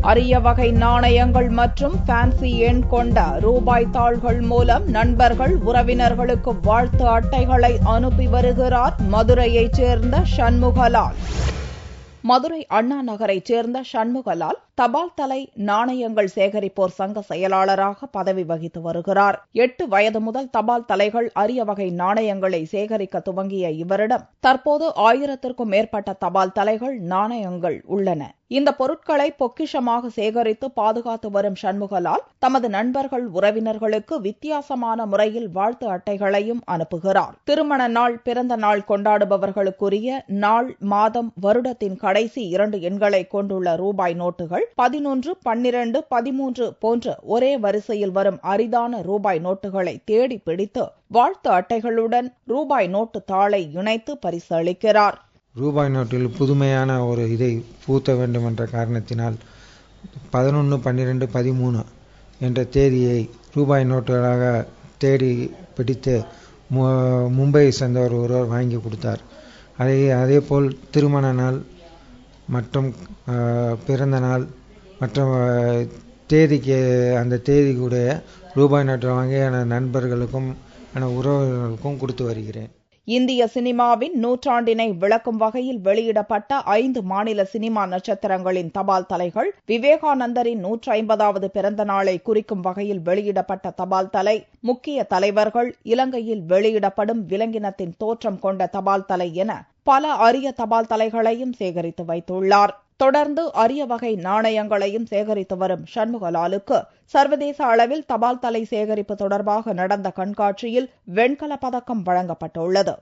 அரிய வகை நாணயங்கள் மற்றும் ஃபேன்சி எண் கொண்ட ரூபாய் தாள்கள் மூலம் நண்பர்கள் உறவினர்களுக்கு வாழ்த்து அட்டைகளை அனுப்பி வருகிறார் மதுரையைச் சேர்ந்த சண்முகலால். மதுரை அண்ணா நகரைச் சேர்ந்த சண்முகலால் தபால் தலை நாணயங்கள் சேகரிப்போர் சங்க செயலாளராக பதவி வகித்து வருகிறார். 8 வயது முதல் தபால் தலைகள் அரிய வகை நாணயங்களை சேகரிக்க துவங்கிய இவரிடம் தற்போது 1000க்கும் மேற்பட்ட தபால் தலைகள் நாணயங்கள் உள்ளன. இந்த பொருட்களை பொக்கிஷமாக சேகரித்து பாதுகாத்து வரும் சண்முகலால் தமது நண்பர்கள் உறவினர்களுக்கு வித்தியாசமான முறையில் வாழ்த்து அட்டைகளையும் அனுப்புகிறார். திருமண நாள், பிறந்த நாள் கொண்டாடுபவர்களுக்குரிய நாள், மாதம், வருடத்தின் கடைசி 2 எண்களை கொண்டுள்ள ரூபாய் நோட்டுகள் 11, 12, 13 போன்ற ஒரே வரிசையில் வரும் அரிதான ரூபாய் நோட்டுகளை தேடி பிடித்து வாழ்த்து அட்டைகளுடன் ரூபாய் நோட்டு தாளை இணைத்து பரிசு அளிக்கிறார். ரூபாய் நோட்டில் புதுமையான ஒரு இதை பூத்த வேண்டும் என்ற காரணத்தினால் 11, 12, 13 என்ற தேதியை ரூபாய் நோட்டுகளாக தேடி பிடித்து மும்பையை சேர்ந்தவர் ஒருவர் வாங்கி கொடுத்தார். அதேபோல் திருமண நாள் மற்றும் பிறந்த நாள் மற்றும் தேதிக்கு அந்த தேதிக்குடைய ரூபாய் நோட்டு வாங்கி என் நண்பர்களுக்கும் என் உறவினர்களுக்கும் கொடுத்து வருகிறேன். இந்திய சினிமாவின் நூற்றாண்டினை விளக்கும் வகையில் வெளியிடப்பட்ட 5 மாநில சினிமா நட்சத்திரங்களின் தபால் தலைகள், விவேகானந்தரின் 150வது பிறந்த நாளை குறிக்கும் வகையில் வெளியிடப்பட்ட தபால் தலை, முக்கிய தலைவர்கள், இலங்கையில் வெளியிடப்படும் விலங்கினத்தின் தோற்றம் கொண்ட தபால் தலை என பல அரிய தபால் தலைகளையும் சேகரித்து வைத்துள்ளார். தொடர்ந்து அரிய வகை நாணயங்களையும் சேகரித்து வரும் சண்முகலாலுக்கு சர்வதேச அளவில் தபால் தலை சேகரிப்பு தொடர்பாக நடந்த கண்காட்சியில் வெண்கலப் பதக்கம் வழங்கப்பட்டுள்ளது.